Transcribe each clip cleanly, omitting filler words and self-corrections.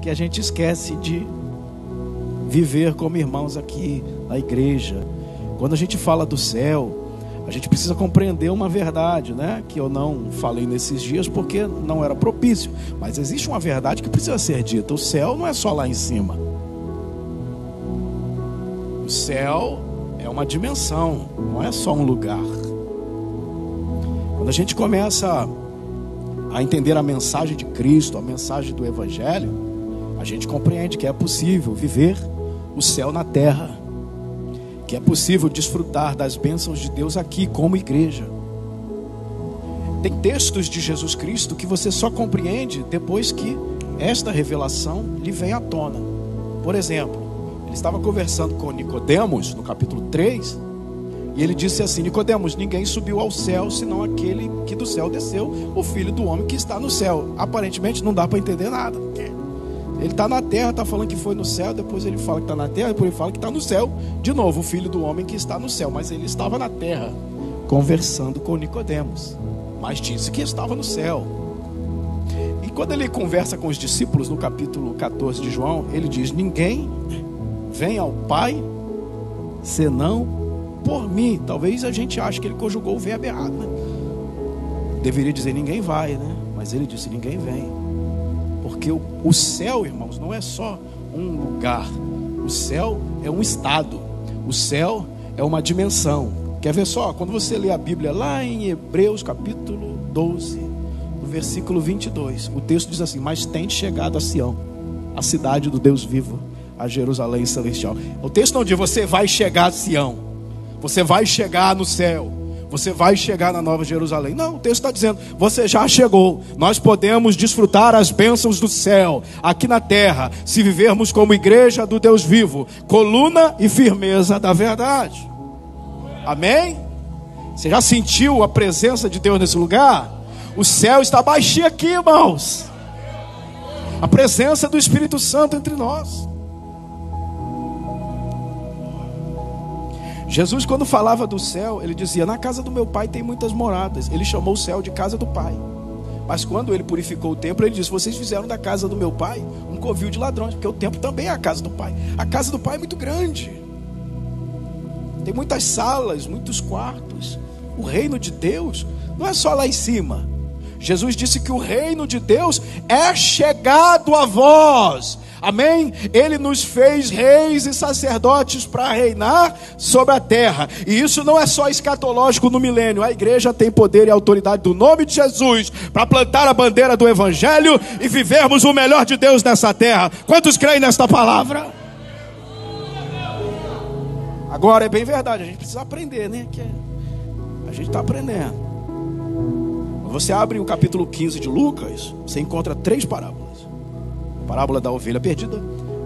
que a gente esquece de viver como irmãos aqui na igreja. Quando a gente fala do céu, a gente precisa compreender uma verdade, né? Que eu não falei nesses dias porque não era propício. Mas existe uma verdade que precisa ser dita. O céu não é só lá em cima. O céu é uma dimensão, não é só um lugar. Quando a gente começa a entender a mensagem de Cristo, a mensagem do Evangelho, a gente compreende que é possível viver o céu na terra, que é possível desfrutar das bênçãos de Deus aqui como igreja. Tem textos de Jesus Cristo que você só compreende depois que esta revelação lhe vem à tona. Por exemplo, ele estava conversando com Nicodemos no capítulo 3, e ele disse assim: Nicodemos, ninguém subiu ao céu senão aquele que do céu desceu, o Filho do homem que está no céu. Aparentemente não dá para entender nada. Ele está na terra, está falando que foi no céu, depois ele fala que está na terra, depois ele fala que está no céu. De novo, o Filho do homem que está no céu. Mas ele estava na terra, conversando com Nicodemos, mas disse que estava no céu. E quando ele conversa com os discípulos, no capítulo 14 de João, ele diz: ninguém vem ao Pai, senão por mim. Talvez a gente ache que ele conjugou o verbo errado, né? Deveria dizer ninguém vai, né? Mas ele disse ninguém vem. Porque o céu, irmãos, não é só um lugar. O céu é um estado. O céu é uma dimensão. Quer ver só? Quando você lê a Bíblia lá em Hebreus capítulo 12, no versículo 22, o texto diz assim: mas tende chegado a Sião, a cidade do Deus vivo, a Jerusalém celestial. O texto não diz você vai chegar a Sião, você vai chegar no céu, você vai chegar na Nova Jerusalém. Não, o texto está dizendo, você já chegou. Nós podemos desfrutar as bênçãos do céu aqui na terra, se vivermos como igreja do Deus vivo, coluna e firmeza da verdade. Amém? Você já sentiu a presença de Deus nesse lugar? O céu está baixinho aqui, irmãos. A presença do Espírito Santo entre nós. Jesus, quando falava do céu, ele dizia: na casa do meu pai tem muitas moradas. Ele chamou o céu de casa do pai. Mas quando ele purificou o templo, ele disse: vocês fizeram da casa do meu pai um covil de ladrões. Porque o templo também é a casa do pai. A casa do pai é muito grande, tem muitas salas, muitos quartos. O reino de Deus não é só lá em cima. Jesus disse que o reino de Deus é chegado a vós. Amém? Ele nos fez reis e sacerdotes para reinar sobre a terra. E isso não é só escatológico no milênio. A igreja tem poder e autoridade do nome de Jesus para plantar a bandeira do Evangelho e vivermos o melhor de Deus nessa terra. Quantos creem nesta palavra? Agora é bem verdade, a gente precisa aprender, né? A gente está aprendendo. Quando você abre o capítulo 15 de Lucas, você encontra 3 parábolas. A parábola da ovelha perdida,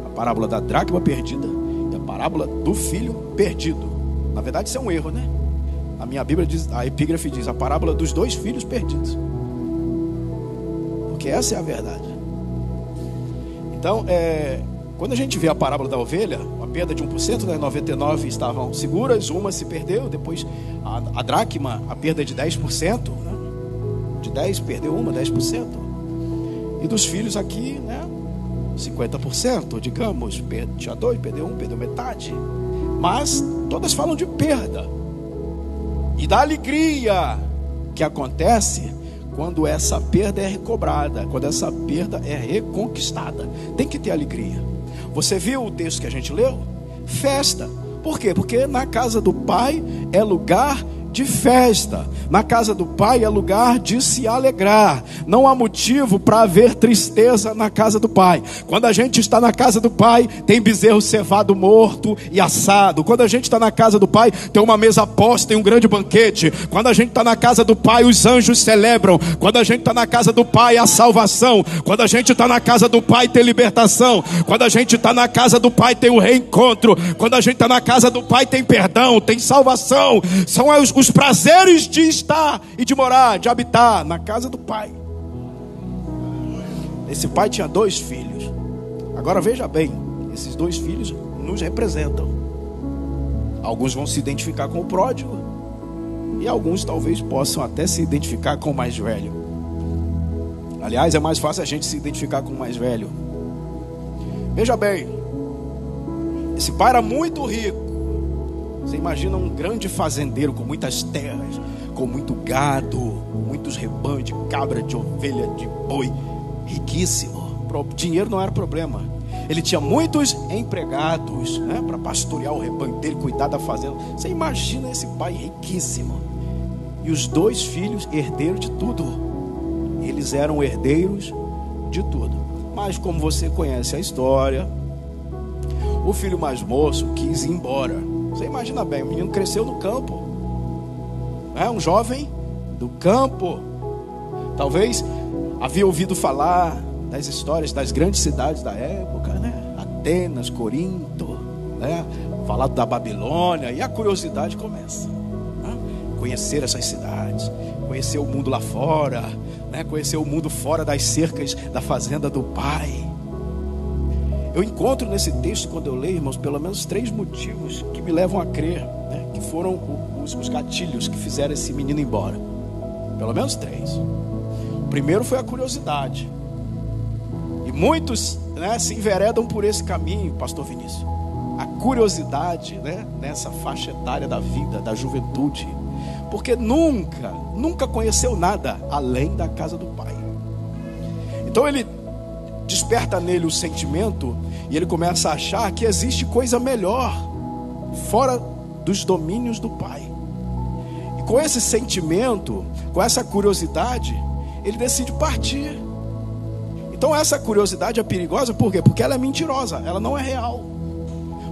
a parábola da dracma perdida e a parábola do filho perdido. Na verdade isso é um erro, né? A minha Bíblia diz, a epígrafe diz, a parábola dos 2 filhos perdidos. Porque essa é a verdade. Então, quando a gente vê a parábola da ovelha, a perda de 1%, né? 99 estavam seguras, uma se perdeu. Depois a dracma, a perda de 10%, né? De 10 perdeu uma, 10%. E dos filhos aqui, né? 50%, digamos, tinha 2, perdeu 1, perdeu metade. Mas todas falam de perda e da alegria que acontece quando essa perda é recobrada, quando essa perda é reconquistada. Tem que ter alegria. Você viu o texto que a gente leu? Festa. Por quê? Porque na casa do Pai é lugar de festa. Na casa do Pai é lugar de se alegrar. Não há motivo para haver tristeza na casa do Pai. Quando a gente está na casa do Pai, tem bezerro cevado morto e assado. Quando a gente está na casa do Pai, tem uma mesa posta e um grande banquete. Quando a gente está na casa do Pai, os anjos celebram. Quando a gente está na casa do Pai, há salvação. Quando a gente está na casa do Pai, tem libertação. Quando a gente está na casa do Pai, tem o reencontro. Quando a gente está na casa do Pai, tem perdão, tem salvação. São os prazeres de estar e de morar, de habitar na casa do Pai. Esse pai tinha 2 filhos. Agora veja bem, esses 2 filhos nos representam. Alguns vão se identificar com o pródigo e alguns talvez possam até se identificar com o mais velho. Aliás, é mais fácil a gente se identificar com o mais velho. Veja bem, esse pai era muito rico. Você imagina um grande fazendeiro com muitas terras, com muito gado, muitos rebanhos de cabra, de ovelha, de boi, riquíssimo. Dinheiro não era problema. Ele tinha muitos empregados, né, para pastorear o rebanho dele, cuidar da fazenda. Você imagina esse pai riquíssimo. E os 2 filhos herdeiros de tudo. Eles eram herdeiros de tudo. Mas como você conhece a história, o filho mais moço quis ir embora. Você imagina bem, o menino cresceu no campo, um jovem do campo. Talvez havia ouvido falar das histórias das grandes cidades da época, né? Atenas, Corinto, né? Falado da Babilônia. E a curiosidade começa, né? Conhecer essas cidades, conhecer o mundo lá fora, né? Conhecer o mundo fora das cercas da fazenda do pai. Eu encontro nesse texto, quando eu leio, irmãos, pelo menos 3 motivos que me levam a crer, né, que foram os gatilhos que fizeram esse menino ir embora. Pelo menos 3. O primeiro foi a curiosidade. E muitos, né, se enveredam por esse caminho, pastor Vinícius. A curiosidade, né, nessa faixa etária da vida, da juventude. Porque nunca conheceu nada além da casa do pai. Então ele desperta nele o sentimento e ele começa a achar que existe coisa melhor fora dos domínios do pai. E com esse sentimento, com essa curiosidade, ele decide partir. Então essa curiosidade é perigosa, por quê? Porque ela é mentirosa, ela não é real.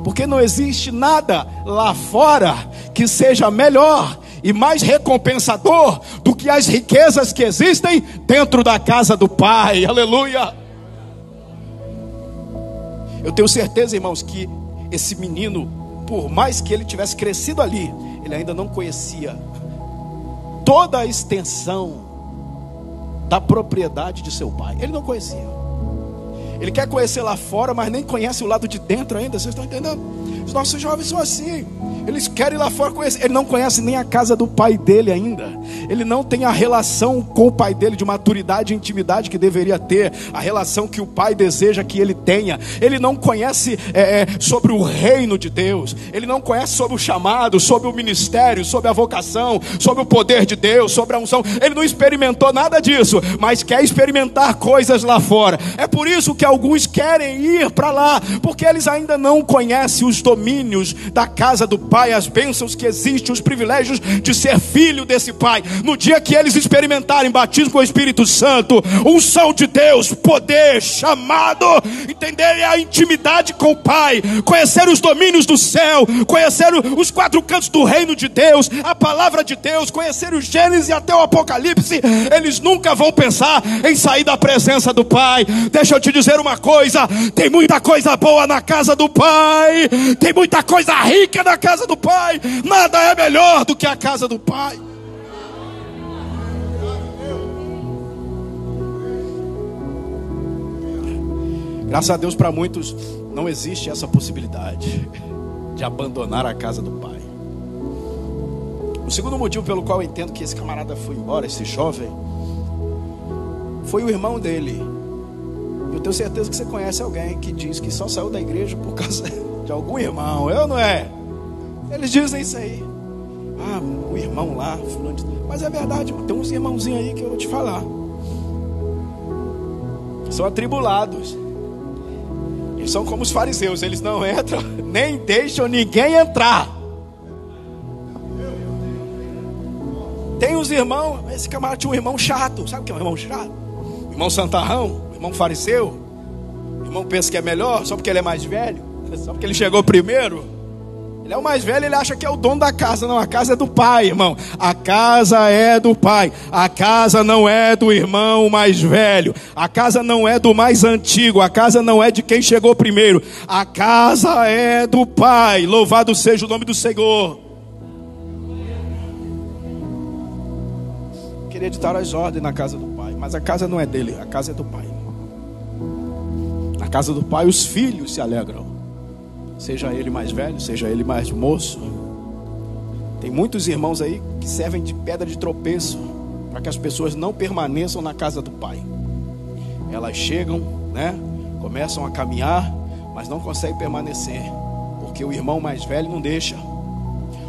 Porque não existe nada lá fora que seja melhor e mais recompensador do que as riquezas que existem dentro da casa do pai. Aleluia! Eu tenho certeza, irmãos, que esse menino, por mais que ele tivesse crescido ali, ele ainda não conhecia toda a extensão da propriedade de seu pai. Ele não conhecia. Ele quer conhecer lá fora, mas nem conhece o lado de dentro ainda. Vocês estão entendendo? Os nossos jovens são assim. Eles querem ir lá fora conhecer. Ele não conhece nem a casa do pai dele ainda. Ele não tem a relação com o pai dele de maturidade e intimidade que deveria ter. A relação que o pai deseja que ele tenha. Ele não conhece sobre o reino de Deus. Ele não conhece sobre o chamado, sobre o ministério, sobre a vocação, sobre o poder de Deus, sobre a unção. Ele não experimentou nada disso, mas quer experimentar coisas lá fora. É por isso que alguns querem ir para lá, porque eles ainda não conhecem os domínios da casa do pai, as bênçãos que existem, os privilégios de ser filho desse pai. No dia que eles experimentarem batismo com o Espírito Santo, unção de Deus, poder, chamado, entenderem a intimidade com o pai, conhecer os domínios do céu, conhecer os 4 cantos do reino de Deus, a palavra de Deus, conhecer o Gênesis e até o Apocalipse, eles nunca vão pensar em sair da presença do pai. Deixa eu te dizer uma coisa: tem muita coisa boa na casa do pai, tem muita coisa rica na casa do pai. Nada é melhor do que a casa do pai. Graças a Deus, para muitos não existe essa possibilidade de abandonar a casa do pai. O segundo motivo pelo qual eu entendo que esse camarada foi embora, esse jovem, foi o irmão dele. Eu tenho certeza que você conhece alguém que diz que só saiu da igreja por causa de algum irmão. Eu não é? Eles dizem isso aí. Ah, o irmão lá, fulano de... Mas é verdade, tem uns irmãozinhos aí que eu vou te falar. São atribulados. Eles são como os fariseus. Eles não entram, nem deixam ninguém entrar. Tem uns irmãos. Esse camarada tinha um irmão chato. Sabe o que é um irmão chato? Irmão santarrão, irmão fariseu. O irmão pensa que é melhor só porque ele é mais velho, só porque ele chegou primeiro. Ele é o mais velho, ele acha que é o dono da casa. Não, a casa é do pai, irmão. A casa é do pai. A casa não é do irmão mais velho. A casa não é do mais antigo. A casa não é de quem chegou primeiro. A casa é do pai. Louvado seja o nome do Senhor. Queria ditar as ordens na casa do pai, mas a casa não é dele, a casa é do pai. Na casa do pai os filhos se alegram, seja ele mais velho, seja ele mais moço. Tem muitos irmãos aí que servem de pedra de tropeço para que as pessoas não permaneçam na casa do pai. Elas chegam, né? Começam a caminhar, mas não consegue permanecer, porque o irmão mais velho não deixa.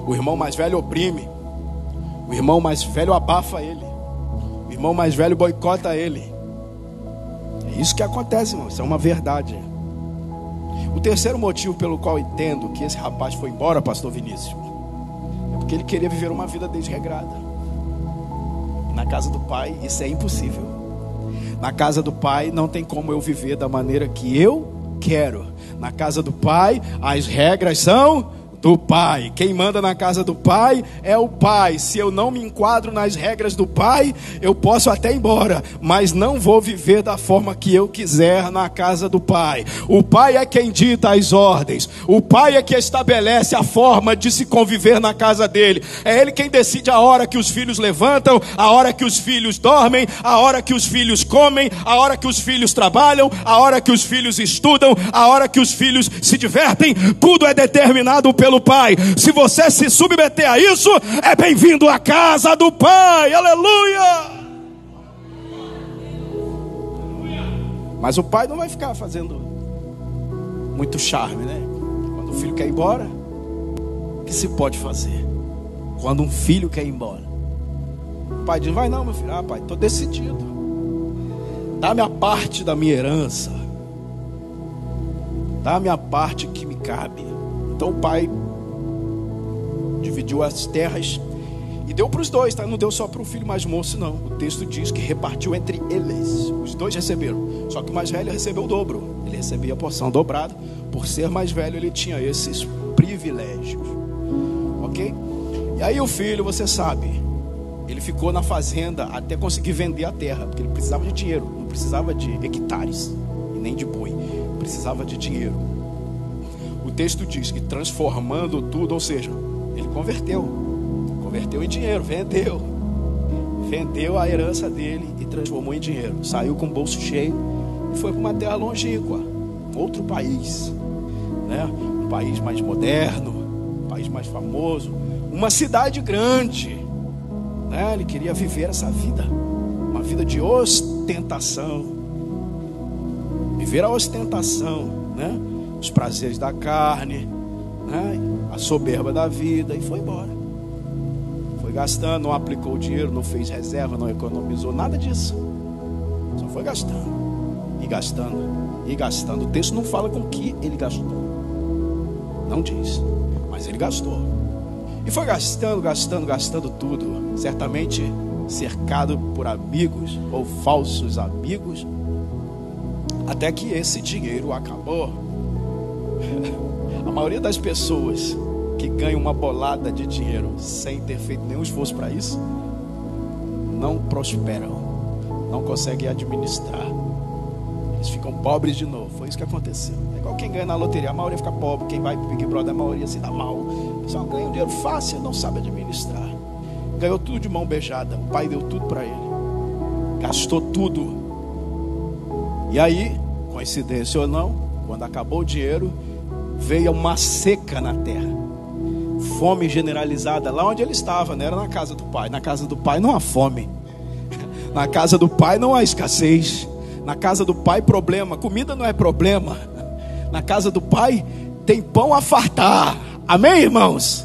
O irmão mais velho oprime. O irmão mais velho abafa ele. O irmão mais velho boicota ele. É isso que acontece, irmão. Isso é uma verdade. O terceiro motivo pelo qual eu entendo que esse rapaz foi embora, pastor Vinícius, é porque ele queria viver uma vida desregrada. Na casa do pai isso é impossível. Na casa do pai não tem como eu viver da maneira que eu quero. Na casa do pai as regras são do pai. Quem manda na casa do pai é o pai. Se eu não me enquadro nas regras do pai, eu posso até ir embora, mas não vou viver da forma que eu quiser na casa do pai. O pai é quem dita as ordens. O pai é que estabelece a forma de se conviver na casa dele. É ele quem decide a hora que os filhos levantam, a hora que os filhos dormem, a hora que os filhos comem, a hora que os filhos trabalham, a hora que os filhos estudam, a hora que os filhos se divertem. Tudo é determinado pelo pai. Se você se submeter a isso, é bem-vindo à casa do pai. Aleluia! Mas o pai não vai ficar fazendo muito charme, né? Quando o filho quer ir embora, o que se pode fazer? Quando um filho quer ir embora, o pai diz: vai não, meu filho. Ah, pai, estou decidido. Dá-me a parte da minha herança. Dá-me a parte que me cabe. Então o pai dividiu as terras e deu para os dois, tá? Não deu só para o filho mais moço, não. O texto diz que repartiu entre eles. Os dois receberam. Só que o mais velho recebeu o dobro. Ele recebia a porção dobrada. Por ser mais velho, ele tinha esses privilégios. Ok? E aí o filho, você sabe, ele ficou na fazenda até conseguir vender a terra, porque ele precisava de dinheiro. Não precisava de hectares e nem de boi. Precisava de dinheiro. O texto diz que transformando tudo, ou seja, ele converteu em dinheiro, vendeu a herança dele e transformou em dinheiro. Saiu com o bolso cheio e foi para uma terra longínqua, outro país, né? Um país mais moderno, um país mais famoso, uma cidade grande, né? Ele queria viver essa vida, uma vida de ostentação, viver a ostentação, né? Os prazeres da carne, né? A soberba da vida, e foi embora. Foi gastando, não aplicou o dinheiro, não fez reserva, não economizou, nada disso. Só foi gastando e gastando e gastando. O texto não fala com que ele gastou, não diz, mas ele gastou. E foi gastando tudo, certamente cercado por amigos ou falsos amigos, até que esse dinheiro acabou. A maioria das pessoas que ganham uma bolada de dinheiro sem ter feito nenhum esforço para isso, não prosperam, não conseguem administrar, eles ficam pobres de novo. Foi isso que aconteceu. É igual quem ganha na loteria, a maioria fica pobre. Quem vai pro Big Brother, a maioria se dá mal. O pessoal ganha um dinheiro fácil, não sabe administrar. Ganhou tudo de mão beijada. O pai deu tudo para ele, gastou tudo. E aí, coincidência ou não, quando acabou o dinheiro, veio uma seca na terra, fome generalizada. Lá onde ele estava, não era na casa do pai. Na casa do pai não há fome. Na casa do pai não há escassez. Na casa do pai, problema, comida não é problema. Na casa do pai tem pão a fartar. Amém, irmãos?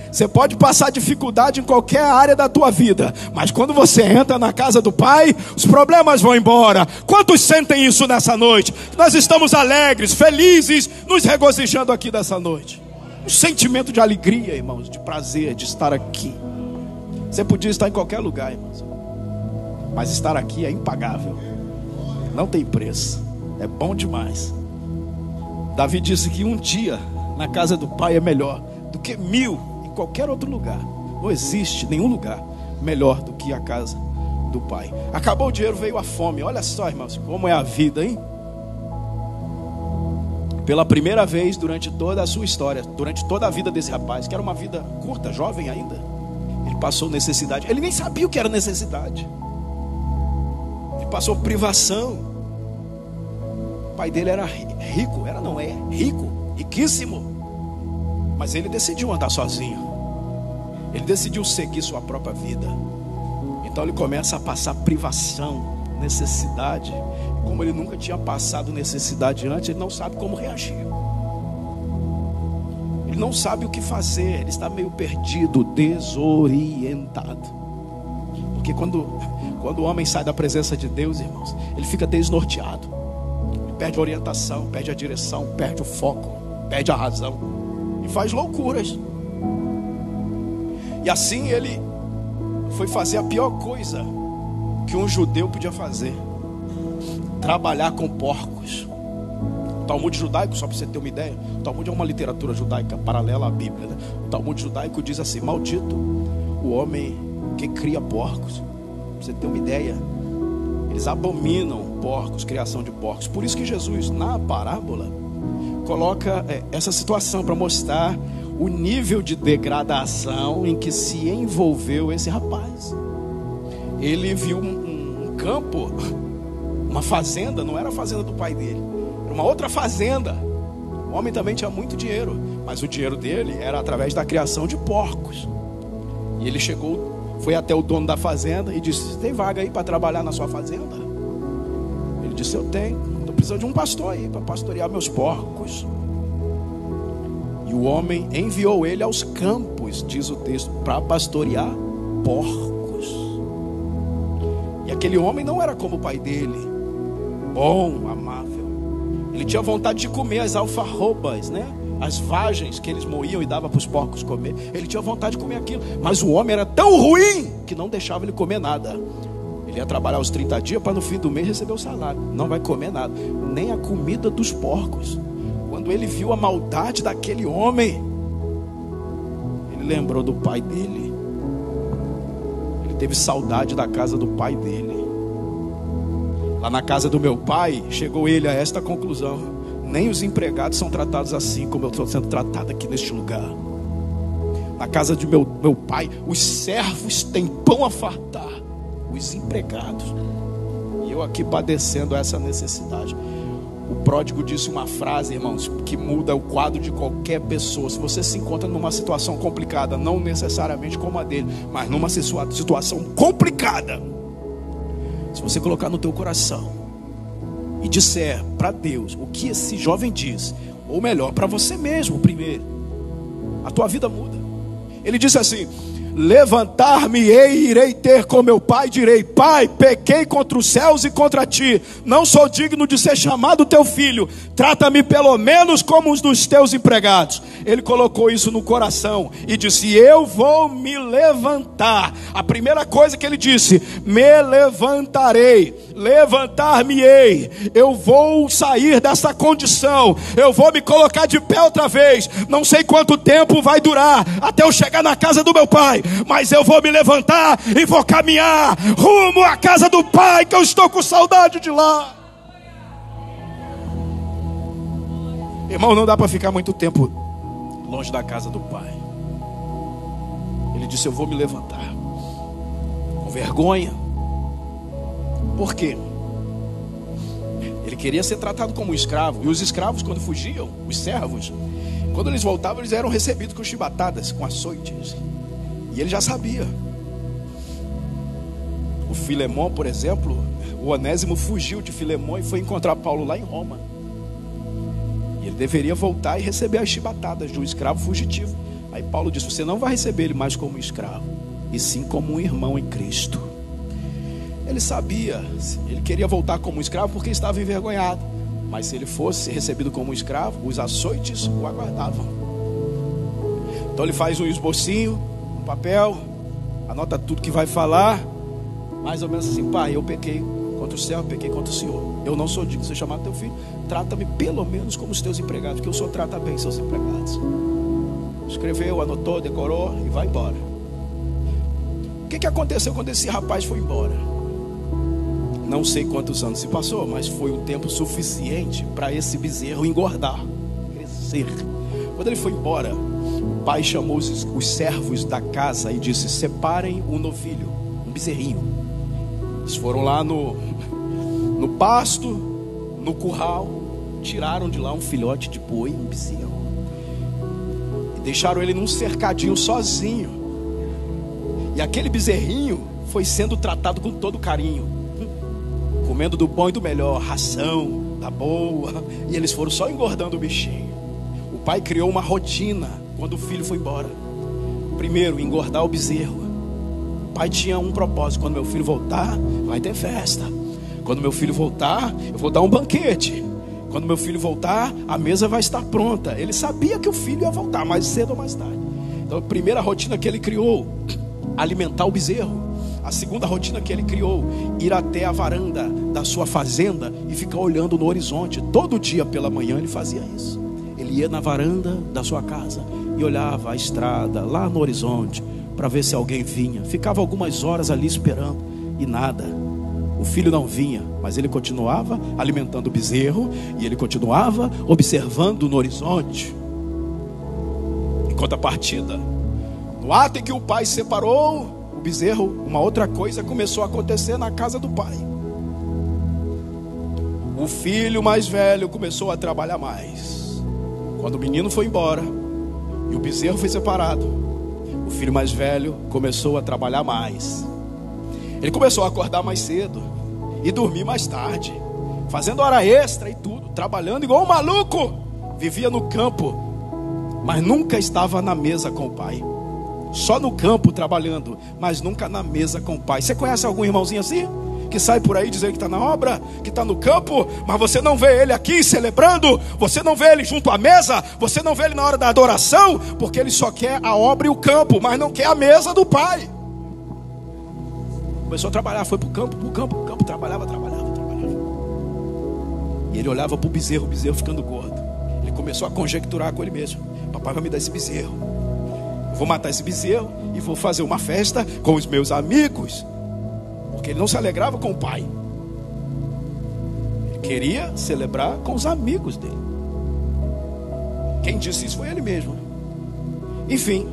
Você pode passar dificuldade em qualquer área da tua vida, mas quando você entra na casa do pai, os problemas vão embora. Quantos sentem isso nessa noite? Nós estamos alegres, felizes, nos regozijando aqui dessa noite. Um sentimento de alegria, irmãos, de prazer, de estar aqui. Você podia estar em qualquer lugar, irmãos, mas estar aqui é impagável. Não tem preço, é bom demais. Davi disse que um dia na casa do pai é melhor do que 1000 em qualquer outro lugar. Não existe nenhum lugar melhor do que a casa do pai. Acabou o dinheiro, veio a fome. Olha só, irmãos, como é a vida, hein? Pela primeira vez durante toda a sua história, durante toda a vida desse rapaz, que era uma vida curta, jovem ainda, ele passou necessidade. Ele nem sabia o que era necessidade. Ele passou privação. O pai dele era rico, rico, riquíssimo. Mas ele decidiu andar sozinho. Ele decidiu seguir sua própria vida. Então ele começa a passar privação, necessidade, como ele nunca tinha passado necessidade antes, ele não sabe como reagir. Ele não sabe o que fazer, ele está meio perdido, desorientado. Porque quando o homem sai da presença de Deus, irmãos, ele fica desnorteado. Ele perde a orientação, perde a direção, perde o foco, perde a razão e faz loucuras. E assim ele foi fazer a pior coisa que um judeu podia fazer: trabalhar com porcos. O Talmud judaico, só para você ter uma ideia, o Talmud é uma literatura judaica paralela à Bíblia, né? O Talmud judaico diz assim: maldito o homem que cria porcos. Para você ter uma ideia, eles abominam porcos, criação de porcos. Por isso que Jesus, na parábola, coloca essa situação para mostrar o nível de degradação em que se envolveu esse rapaz. Ele viu um campo, uma fazenda, não era a fazenda do pai dele, era uma outra fazenda. O homem também tinha muito dinheiro, mas o dinheiro dele era através da criação de porcos. E ele foi até o dono da fazenda e disse: tem vaga aí para trabalhar na sua fazenda? Ele disse: eu tenho, estou precisando de um pastor aí para pastorear meus porcos. E o homem enviou ele aos campos, diz o texto, para pastorear porcos. E aquele homem não era como o pai dele, bom, amável. Ele tinha vontade de comer as alfarrobas, né? As vagens que eles moíam e davam para os porcos comer. Ele tinha vontade de comer aquilo, mas o homem era tão ruim que não deixava ele comer nada. Ele ia trabalhar os 30 dias para no fim do mês receber o salário. Não vai comer nada, nem a comida dos porcos. Quando ele viu a maldade daquele homem, ele lembrou do pai dele. Ele teve saudade da casa do pai dele. Lá na casa do meu pai, chegou ele a esta conclusão: nem os empregados são tratados assim como eu estou sendo tratado aqui neste lugar. Na casa de meu pai, os servos têm pão a fartar, os empregados, e eu aqui padecendo essa necessidade. O pródigo disse uma frase, irmãos, que muda o quadro de qualquer pessoa. Se você se encontra numa situação complicada, não necessariamente como a dele, mas numa situação complicada, se você colocar no teu coração e disser para Deus o que esse jovem diz, ou melhor, para você mesmo primeiro, a tua vida muda. Ele disse assim: levantar-me-ei e irei ter com meu pai, direi: pai, pequei contra os céus e contra ti, não sou digno de ser chamado teu filho, trata-me pelo menos como um dos teus empregados. Ele colocou isso no coração e disse: eu vou me levantar. A primeira coisa que ele disse: me levantarei, levantar-me-ei, eu vou sair dessa condição, eu vou me colocar de pé outra vez. Não sei quanto tempo vai durar até eu chegar na casa do meu pai, mas eu vou me levantar e vou caminhar rumo à casa do pai, que eu estou com saudade de lá. Irmão, não dá para ficar muito tempo longe da casa do pai. Ele disse: eu vou me levantar, com vergonha. Por quê? Ele queria ser tratado como um escravo. E os escravos, quando fugiam, os servos, quando eles voltavam, eles eram recebidos com chibatadas, com açoites. E ele já sabia. O Filemão, por exemplo, o Onésimo fugiu de Filemão e foi encontrar Paulo lá em Roma. E ele deveria voltar e receber as chibatadas de um escravo fugitivo. Aí Paulo disse: você não vai receber ele mais como um escravo, e sim como um irmão em Cristo. Ele sabia, ele queria voltar como um escravo porque estava envergonhado. Mas se ele fosse recebido como um escravo, os açoites o aguardavam. Então ele faz um esbocinho, papel, anota tudo que vai falar, mais ou menos assim: pai, eu pequei contra o céu, eu pequei contra o Senhor, eu não sou digno de ser chamado teu filho, trata-me pelo menos como os teus empregados, que o Senhor trata bem seus empregados. Escreveu, anotou, decorou e vai embora. O que aconteceu quando esse rapaz foi embora? Não sei quantos anos se passou, mas foi um tempo suficiente para esse bezerro engordar, crescer. Quando ele foi embora, o pai chamou os servos da casa e disse: separem um novilho, um bezerrinho. Eles foram lá no pasto, no curral, tiraram de lá um filhote de boi, um bezerro, e deixaram ele num cercadinho sozinho. E aquele bezerrinho foi sendo tratado com todo carinho, comendo do bom e do melhor, ração da boa, e eles foram só engordando o bichinho. O pai criou uma rotina quando o filho foi embora. Primeiro, engordar o bezerro. O pai tinha um propósito: quando meu filho voltar, vai ter festa. Quando meu filho voltar, eu vou dar um banquete. Quando meu filho voltar, a mesa vai estar pronta. Ele sabia que o filho ia voltar mais cedo ou mais tarde. Então a primeira rotina que ele criou, alimentar o bezerro. A segunda rotina que ele criou, ir até a varanda da sua fazenda e ficar olhando no horizonte. Todo dia pela manhã ele fazia isso. Ele ia na varanda da sua casa e olhava a estrada lá no horizonte para ver se alguém vinha. Ficava algumas horas ali esperando e nada. O filho não vinha, mas ele continuava alimentando o bezerro e ele continuava observando no horizonte. Em contrapartida, no ato em que o pai separou o bezerro, uma outra coisa começou a acontecer na casa do pai. O filho mais velho começou a trabalhar mais. Quando o menino foi embora e o bezerro foi separado, o filho mais velho começou a trabalhar mais. Ele começou a acordar mais cedo e dormir mais tarde, fazendo hora extra e tudo, trabalhando igual um maluco. Vivia no campo, mas nunca estava na mesa com o pai. Só no campo trabalhando, mas nunca na mesa com o pai. Você conhece algum irmãozinho assim? Que sai por aí dizendo que está na obra, que está no campo, mas você não vê ele aqui celebrando, você não vê ele junto à mesa, você não vê ele na hora da adoração, porque ele só quer a obra e o campo, mas não quer a mesa do pai. Começou a trabalhar, foi para o campo, trabalhava. E ele olhava para o bezerro ficando gordo. Ele começou a conjecturar com ele mesmo: papai vai me dar esse bezerro, eu vou matar esse bezerro e vou fazer uma festa com os meus amigos. Porque ele não se alegrava com o pai, ele queria celebrar com os amigos dele. Quem disse isso foi ele mesmo. Enfim,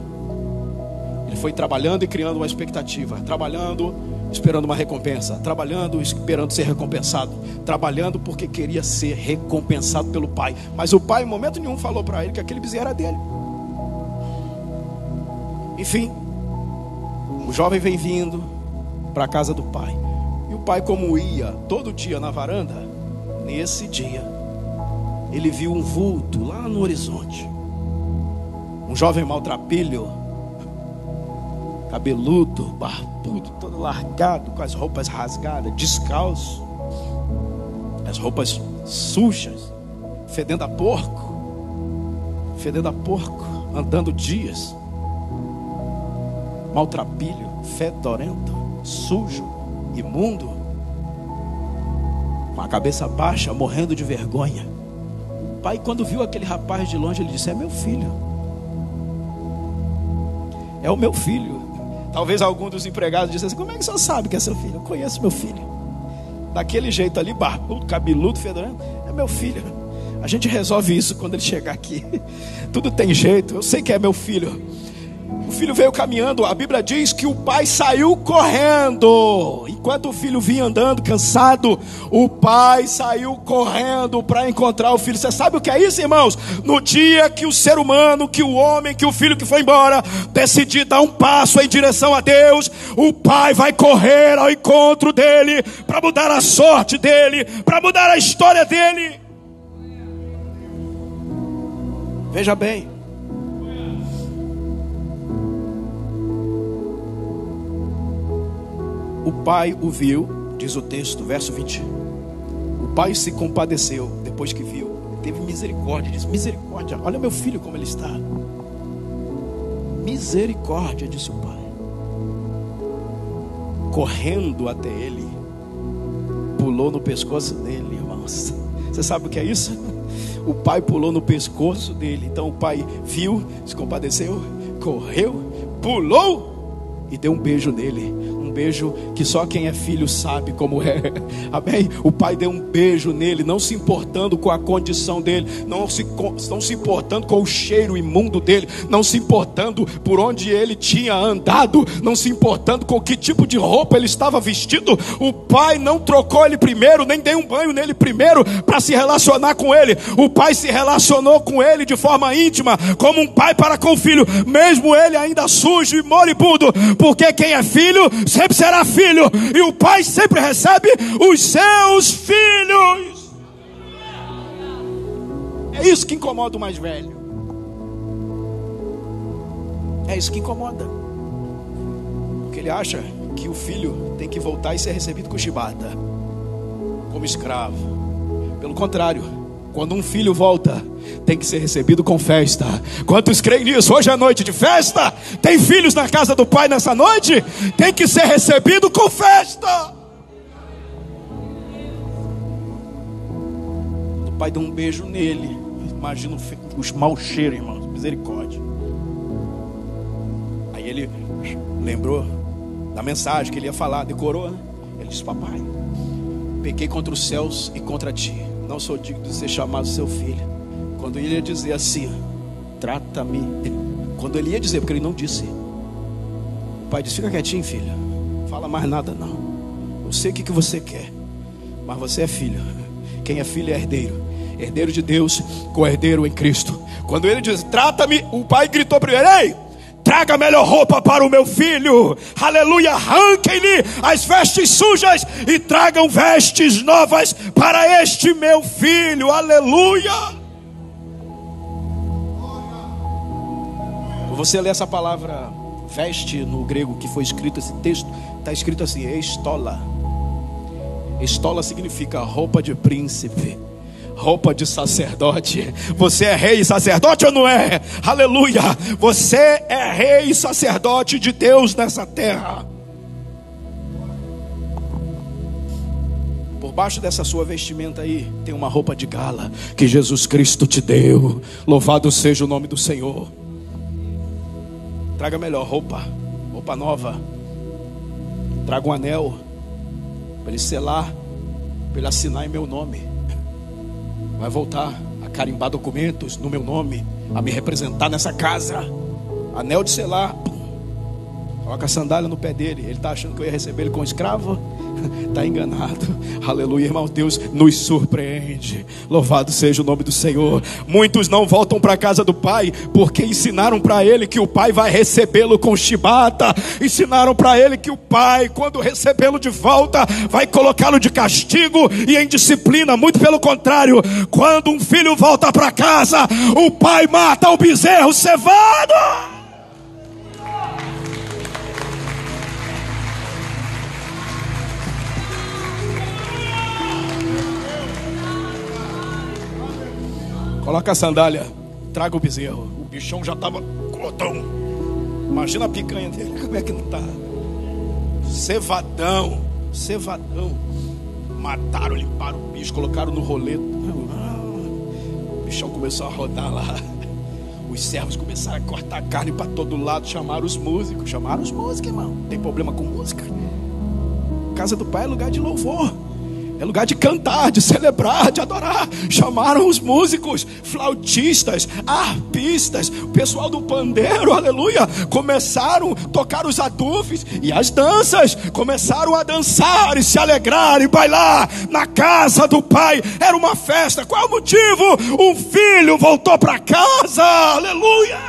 ele foi trabalhando e criando uma expectativa, trabalhando esperando uma recompensa, trabalhando esperando ser recompensado, trabalhando porque queria ser recompensado pelo pai. Mas o pai em momento nenhum falou para ele que aquele bezerro era dele. Enfim, o jovem vem vindo para a casa do pai, e o pai, como ia todo dia na varanda, nesse dia ele viu um vulto lá no horizonte. Um jovem maltrapilho, cabeludo, barbudo, todo largado, com as roupas rasgadas, descalço, as roupas sujas, fedendo a porco, andando dias. Maltrapilho, fedorento, sujo, imundo, com a cabeça baixa, morrendo de vergonha. O pai, quando viu aquele rapaz de longe, ele disse: é meu filho, é o meu filho. Talvez algum dos empregados dissesse: como é que o senhor sabe que é seu filho? Eu conheço meu filho, daquele jeito ali, barbudo, cabeludo, fedorento, é meu filho. A gente resolve isso quando ele chegar aqui. Tudo tem jeito, eu sei que é meu filho. O filho veio caminhando, a Bíblia diz que o pai saiu correndo. Enquanto o filho vinha andando cansado, o pai saiu correndo para encontrar o filho. Você sabe o que é isso, irmãos? No dia que o ser humano, que o homem, que o filho que foi embora decidir dar um passo em direção a Deus, o pai vai correr ao encontro dele para mudar a sorte dele, para mudar a história dele. Veja bem, o pai o viu, diz o texto, verso 20. O pai se compadeceu depois que viu, teve misericórdia, disse: misericórdia, olha meu filho como ele está. Misericórdia, disse o pai. Correndo até ele, pulou no pescoço dele, irmãos. Você sabe o que é isso? O pai pulou no pescoço dele. Então o pai viu, se compadeceu, correu, pulou e deu um beijo nele. Um beijo que só quem é filho sabe como é. Amém? O pai deu um beijo nele, não se importando com a condição dele, não se importando com o cheiro imundo dele, não se importando por onde ele tinha andado, não se importando com que tipo de roupa ele estava vestido. O pai não trocou ele primeiro, nem deu um banho nele primeiro para se relacionar com ele. O pai se relacionou com ele de forma íntima, como um pai para com o filho, mesmo ele ainda sujo e moribundo, porque quem é filho se sempre será filho, e o pai sempre recebe os seus filhos. É isso que incomoda o mais velho. É isso que incomoda. Porque ele acha que o filho tem que voltar e ser recebido com chibata, como escravo. Pelo contrário, quando um filho volta, tem que ser recebido com festa. Quantos creem nisso? Hoje é noite de festa. Tem filhos na casa do pai nessa noite? Tem que ser recebido com festa. O pai dá um beijo nele. Imagina os maus cheiros, irmãos. Misericórdia. Aí ele lembrou da mensagem que ele ia falar, decorou, né? Ele disse: papai, pequei contra os céus e contra ti, não sou digno de ser chamado seu filho. Quando ele ia dizer assim: trata-me, quando ele ia dizer, porque ele não disse, o pai disse: fica quietinho, filho, não fala mais nada não, eu sei o que você quer, mas você é filho. Quem é filho é herdeiro, herdeiro de Deus, co-herdeiro em Cristo. Quando ele diz trata-me, o pai gritou primeiro: ei, traga a melhor roupa para o meu filho, aleluia, arranquem-lhe as vestes sujas e tragam vestes novas para este meu filho, aleluia. Você lê essa palavra veste no grego que foi escrito, esse texto está escrito assim: estola. Estola significa roupa de príncipe, roupa de sacerdote. Você é rei e sacerdote ou não é? Aleluia. Você é rei e sacerdote de Deus nessa terra. Por baixo dessa sua vestimenta aí tem uma roupa de gala que Jesus Cristo te deu. Louvado seja o nome do Senhor. Traga a melhor roupa, roupa nova. Traga um anel para ele selar, para ele assinar em meu nome. Vai voltar a carimbar documentos no meu nome, a me representar nessa casa. Anel de selar. Coloca a sandália no pé dele. Ele está achando que eu ia receber ele como escravo? Está enganado. Aleluia, irmão. Deus nos surpreende. Louvado seja o nome do Senhor. Muitos não voltam para a casa do pai porque ensinaram para ele que o pai vai recebê-lo com chibata. Ensinaram para ele que o pai, quando recebê-lo de volta, vai colocá-lo de castigo e em disciplina. Muito pelo contrário, quando um filho volta para casa, o pai mata o bezerro cevado. Coloca a sandália, traga o bezerro. O bichão já estava glotão. Imagina a picanha dele, como é que não está? Cevadão, cevadão. Mataram, limparam o bicho, colocaram no roleto. O bichão começou a rodar lá. Os servos começaram a cortar a carne para todo lado. Chamaram os músicos. Chamaram os músicos, irmão. Tem problema com música? Casa do pai é lugar de louvor. É lugar de cantar, de celebrar, de adorar. Chamaram os músicos, flautistas, arpistas, o pessoal do pandeiro, aleluia. Começaram a tocar os adufes e as danças. Começaram a dançar e se alegrar e bailar na casa do pai. Era uma festa. Qual é o motivo? Um filho voltou para casa, aleluia.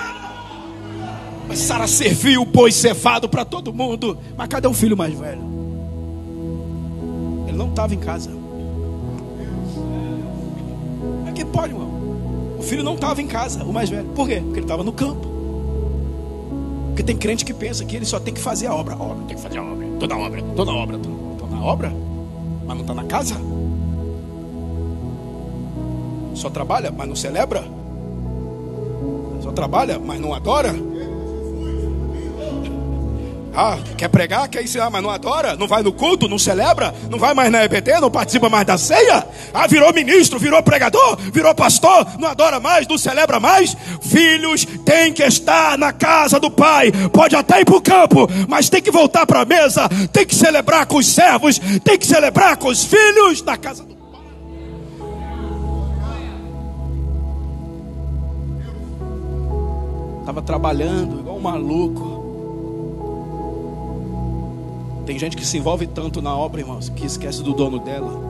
Começaram a servir o boi cevado para todo mundo. Mas cadê o filho mais velho? Ele não estava em casa. Como é que pode, irmão? O filho não estava em casa, o mais velho. Por quê? Porque ele estava no campo. Porque tem crente que pensa que ele só tem que fazer a obra. Tem que fazer a obra. Estou na obra. Estou na obra. Mas não está na casa. Só trabalha, mas não celebra. Só trabalha, mas não adora. Quer pregar, quer ensinar, mas não adora, não vai no culto, não celebra, não vai mais na EBD, não participa mais da ceia. Virou ministro, virou pregador, virou pastor, não adora mais, não celebra mais. Filhos têm que estar na casa do pai. Pode até ir para o campo, mas tem que voltar para a mesa. Tem que celebrar com os servos, tem que celebrar com os filhos da casa do pai. Estava trabalhando igual um maluco. Tem gente que se envolve tanto na obra, irmãos, que esquece do dono dela.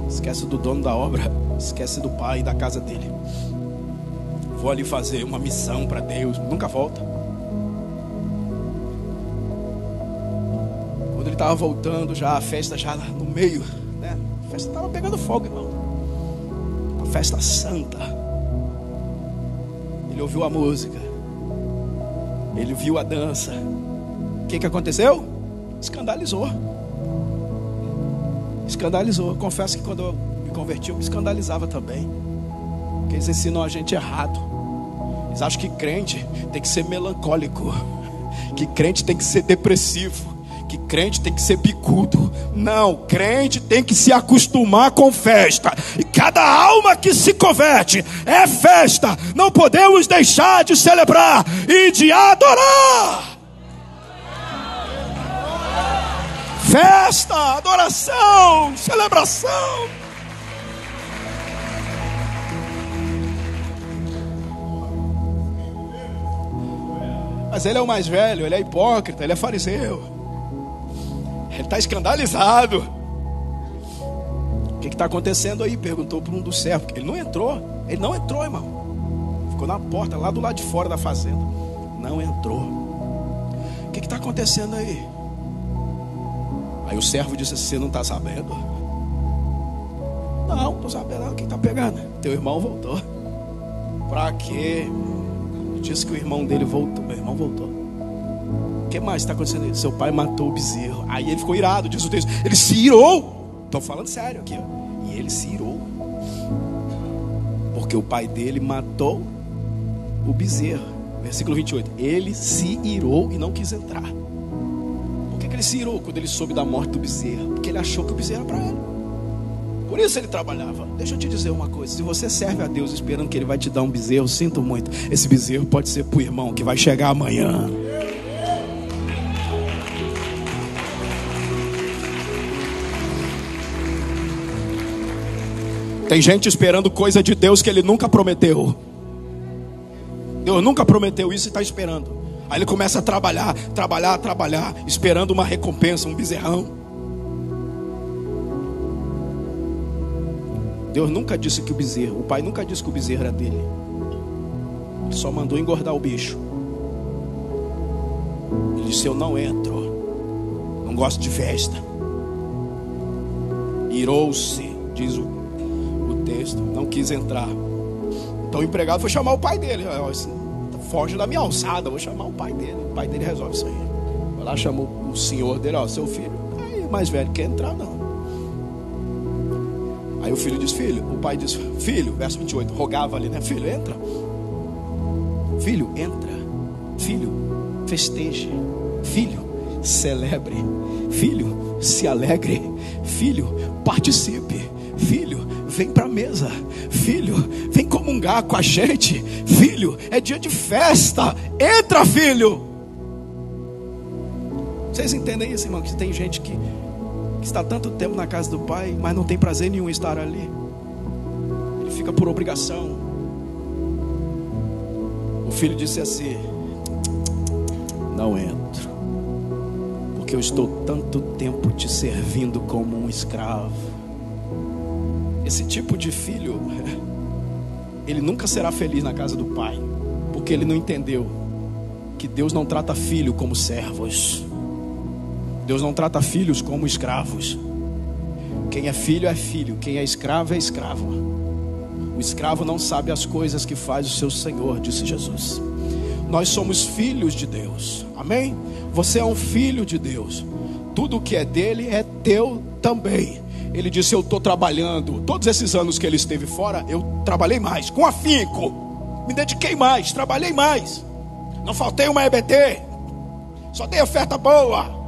Esquece do dono da obra. Esquece do pai e da casa dele. Vou ali fazer uma missão para Deus. Nunca volta. ele estava voltando já, a festa já no meio, né? A festa estava pegando fogo, irmão. Uma festa santa. Ele ouviu a música, ele viu a dança. O que aconteceu? Escandalizou. Confesso que quando eu me converti, eu me escandalizava também, porque eles ensinam a gente errado. Eles acham que crente tem que ser melancólico, que crente tem que ser depressivo, que crente tem que ser bicudo. Não, crente tem que se acostumar com festa. E cada alma que se converte é festa. Não podemos deixar de celebrar e de adorar. Festa, adoração, celebração. Mas ele é o mais velho, ele é hipócrita, ele é fariseu. Ele está escandalizado. O que está acontecendo aí? Perguntou para um dos servos. Ele não entrou, irmão. Ficou na porta, lá do lado de fora da fazenda. Não entrou. O que está acontecendo aí? Aí o servo disse assim: você não está sabendo? Não estou sabendo. O que está pegando? Teu irmão voltou. Para quê? Disse que o irmão dele voltou. Meu irmão voltou. O que mais está acontecendo? Seu pai matou o bezerro. Aí ele ficou irado, diz o texto. Ele se irou. Estou falando sério aqui, ó. E ele se irou, porque o pai dele matou o bezerro. Versículo 28. Ele se irou e não quis entrar. Por que ele se irou quando ele soube da morte do bezerro? Porque ele achou que o bezerro era para ele. Por isso ele trabalhava. Deixa eu te dizer uma coisa: se você serve a Deus esperando que ele vai te dar um bezerro, sinto muito, esse bezerro pode ser para o irmão que vai chegar amanhã. Tem gente esperando coisa de Deus que ele nunca prometeu. Deus nunca prometeu isso e está esperando. Aí ele começa a trabalhar, esperando uma recompensa, um bezerrão. Deus nunca disse que o bezerro, o pai nunca disse que o bezerro era dele. Ele só mandou engordar o bicho. Ele disse: eu não entro, não gosto de festa. Irou-se, diz o texto, não quis entrar. Então o empregado foi chamar o pai dele. Foge da minha alçada, vou chamar o pai dele. O pai dele resolve isso aí. Vai lá, chamou o senhor dele: ó, seu filho aí, mais velho, quer entrar? Não. Aí o filho diz: filho, o pai diz: filho, verso 28, rogava ali, né? Filho, entra. Filho, entra. Filho, festeje. Filho, celebre. Filho, se alegre. Filho, participe. Filho, vem para a mesa. Filho, vem comungar com a gente. Filho, é dia de festa. Entra, filho. Vocês entendem isso, irmão? Que tem gente que está tanto tempo na casa do pai, mas não tem prazer nenhum em estar ali. Ele fica por obrigação. O filho disse assim: não entro, porque eu estou tanto tempo te servindo como um escravo. Esse tipo de filho, ele nunca será feliz na casa do pai, porque ele não entendeu que Deus não trata filho como servos. Deus não trata filhos como escravos. Quem é filho, quem é escravo é escravo. O escravo não sabe as coisas que faz o seu Senhor, disse Jesus. Nós somos filhos de Deus, amém? Você é um filho de Deus. Tudo que é dele é teu também. Ele disse: eu estou trabalhando. Todos esses anos que ele esteve fora, eu trabalhei mais, com afinco, me dediquei mais, trabalhei mais. Não faltei uma EBT, só dei oferta boa.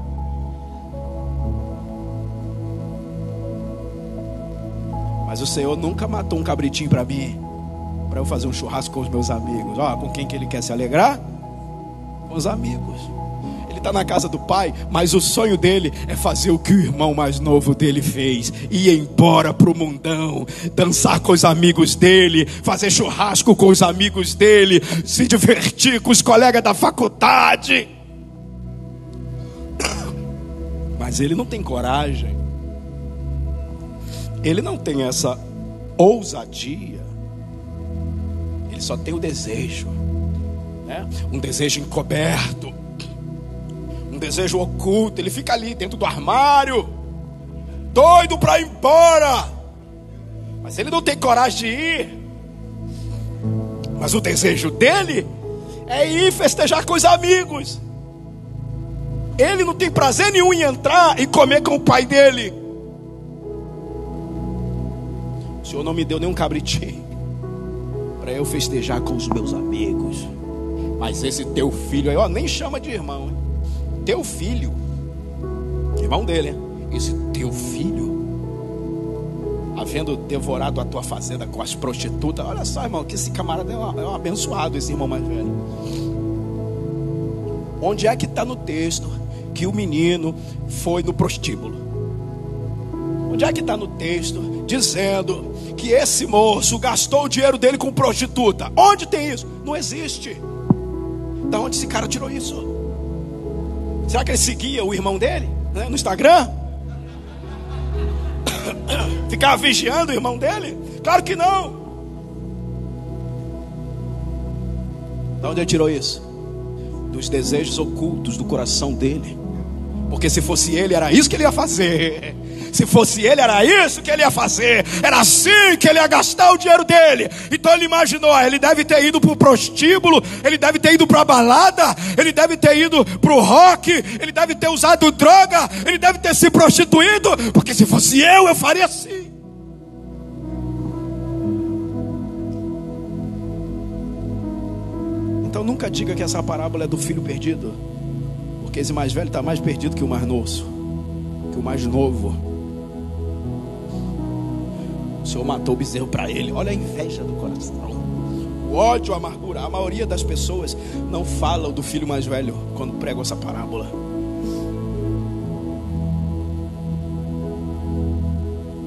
Mas o Senhor nunca matou um cabritinho para mim, para eu fazer um churrasco com os meus amigos. Ó, com quem que ele quer se alegrar? Com os amigos. Ele está na casa do pai, mas o sonho dele é fazer o que o irmão mais novo dele fez: ir embora para o mundão, dançar com os amigos dele, fazer churrasco com os amigos dele, se divertir com os colegas da faculdade. Mas ele não tem coragem. Ele não tem essa ousadia. Ele só tem o desejo, né? Um desejo encoberto, um desejo oculto. Ele fica ali dentro do armário, doido para ir embora, mas ele não tem coragem de ir. Mas o desejo dele é ir festejar com os amigos. Ele não tem prazer nenhum em entrar e comer com o pai dele. O Senhor não me deu nenhum cabritinho para eu festejar com os meus amigos. Mas esse teu filho aí, ó, nem chama de irmão, hein? Teu filho, irmão dele, hein? Esse teu filho, havendo devorado a tua fazenda com as prostitutas. Olha só, irmão, que esse camarada é um abençoado, esse irmão mais velho. Onde é que está no texto que o menino foi no prostíbulo? Onde é que está no texto dizendo que esse moço gastou o dinheiro dele com prostituta? Onde tem isso? Não existe. Da onde esse cara tirou isso? Será que ele seguia o irmão dele, né, no Instagram? Ficava vigiando o irmão dele? Claro que não. Da onde ele tirou isso? Dos desejos ocultos do coração dele. Porque se fosse ele, era isso que ele ia fazer. Se fosse ele, era isso que ele ia fazer. Era assim que ele ia gastar o dinheiro dele. Então ele imaginou, ele deve ter ido para o prostíbulo, ele deve ter ido para a balada, ele deve ter ido para o rock, ele deve ter usado droga, ele deve ter se prostituído, porque se fosse eu faria assim. Então nunca diga que essa parábola é do filho perdido, porque esse mais velho está mais perdido que o mais novo, que o mais novo. O Senhor matou o bezerro para ele. Olha a inveja do coração, o ódio, a amargura. A maioria das pessoas não falam do filho mais velho quando pregam essa parábola.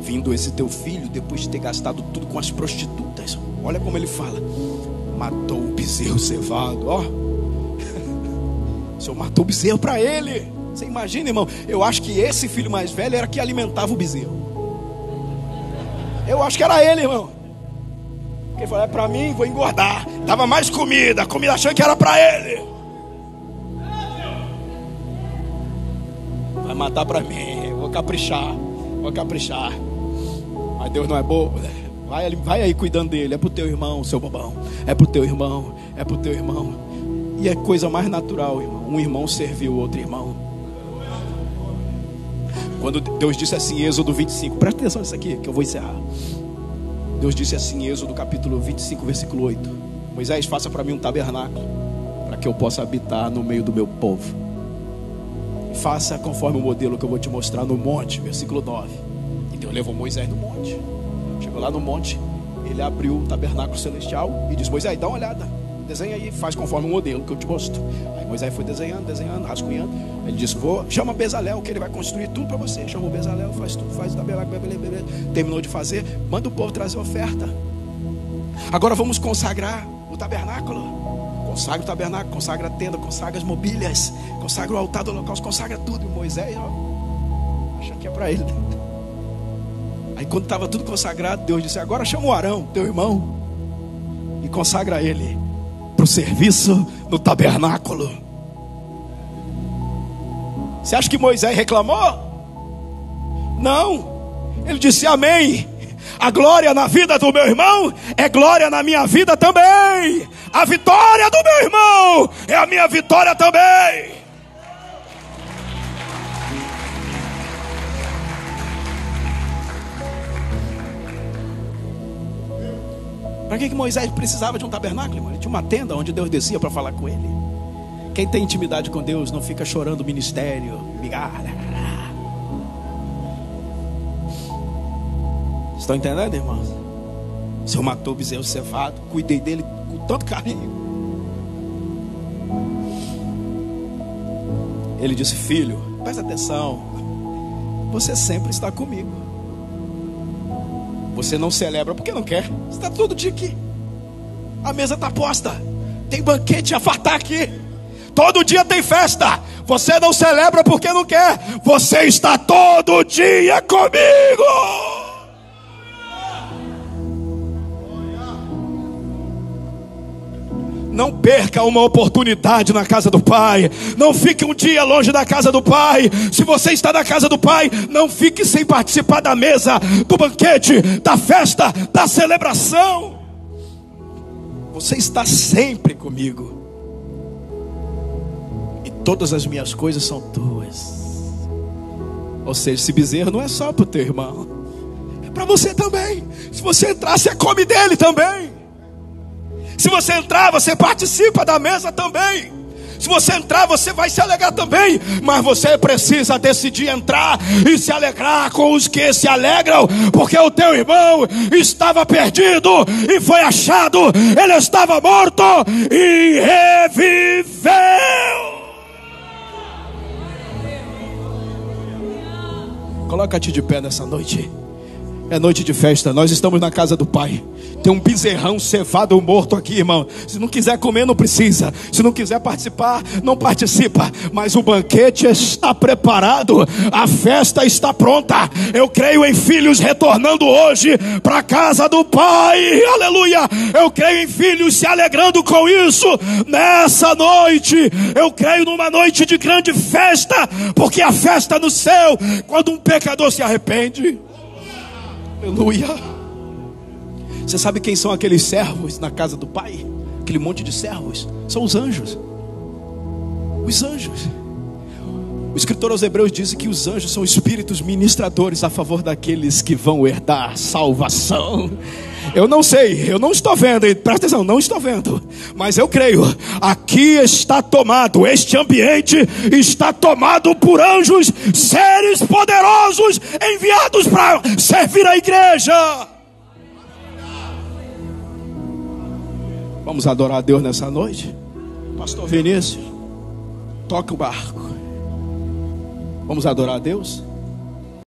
Vindo esse teu filho, depois de ter gastado tudo com as prostitutas, olha como ele fala: matou o bezerro cevado. Ó, o Senhor matou o bezerro para ele. Você imagina, irmão? Eu acho que esse filho mais velho era que alimentava o bezerro. Eu acho que era ele, irmão. Porque ele falou: é para mim, vou engordar. Dava mais comida achando que era para ele. Vai matar para mim, vou caprichar. Mas Deus não é bobo, né? Vai aí cuidando dele. É pro teu irmão, seu bobão. É pro teu irmão. E é coisa mais natural, irmão. Um irmão serviu o outro irmão. Quando Deus disse assim em Êxodo 25, presta atenção nisso aqui que eu vou encerrar. Deus disse assim em Êxodo capítulo 25, versículo 8: Moisés, faça para mim um tabernáculo, para que eu possa habitar no meio do meu povo. Faça conforme o modelo que eu vou te mostrar no monte. Versículo 9. E Deus levou Moisés no monte. Chegou lá no monte, ele abriu o tabernáculo celestial e disse: Moisés, dá uma olhada, desenha aí, faz conforme o modelo que eu te mostro. Aí Moisés foi desenhando, rascunhando. Ele disse: chama Bezalel, que ele vai construir tudo para você. Chamou Bezalel, faz tudo, faz o tabernáculo, beleza. Terminou de fazer, manda o povo trazer oferta. Agora vamos consagrar o tabernáculo. Consagra o tabernáculo, consagra a tenda, consagra as mobílias, consagra o altar do holocausto, consagra tudo. E Moisés, acha que é para ele. Aí quando estava tudo consagrado, Deus disse: agora chama o Arão, teu irmão, e consagra ele para o serviço no tabernáculo. Você acha que Moisés reclamou? Não. Ele disse: amém. A glória na vida do meu irmão é glória na minha vida também. A vitória do meu irmão é a minha vitória também. Para que Moisés precisava de um tabernáculo, irmão? Ele tinha uma tenda onde Deus descia para falar com ele. Quem tem intimidade com Deus não fica chorando ministério, migalha. Estão entendendo, irmãos? O Senhor matou o bezerro cevado, cuidei dele com tanto carinho. Ele disse: filho, presta atenção, você sempre está comigo. Você não celebra porque não quer. Você está todo dia aqui. A mesa está posta. Tem banquete a fartar aqui. Todo dia tem festa. Você não celebra porque não quer. Você está todo dia comigo. Não perca uma oportunidade na casa do Pai. Não fique um dia longe da casa do Pai. Se você está na casa do Pai, não fique sem participar da mesa, do banquete, da festa, da celebração. Você está sempre comigo, e todas as minhas coisas são tuas. Ou seja, esse bezerro não é só para o teu irmão, é para você também. Se você entrar, você come dele também. Se você entrar, você participa da mesa também. Se você entrar, você vai se alegrar também. Mas você precisa decidir entrar e se alegrar com os que se alegram, porque o teu irmão estava perdido e foi achado. Ele estava morto e reviveu. Coloca-te de pé nessa noite. É noite de festa, nós estamos na casa do Pai. Tem um bezerrão cevado morto aqui, irmão. Se não quiser comer, não precisa. Se não quiser participar, não participa. Mas o banquete está preparado, a festa está pronta. Eu creio em filhos retornando hoje para a casa do Pai. Aleluia! Eu creio em filhos se alegrando com isso nessa noite. Eu creio numa noite de grande festa, porque a festa no céu, quando um pecador se arrepende. Aleluia. Você sabe quem são aqueles servos na casa do Pai? Aquele monte de servos. São os anjos. Os anjos. O escritor aos Hebreus diz que os anjos são espíritos ministradores a favor daqueles que vão herdar salvação. Eu não sei, eu não estou vendo, presta atenção, não estou vendo, mas eu creio, aqui está tomado, este ambiente está tomado por anjos, seres poderosos, enviados para servir a igreja. Vamos adorar a Deus nessa noite? Pastor Vinícius, toca o barco. Vamos adorar a Deus?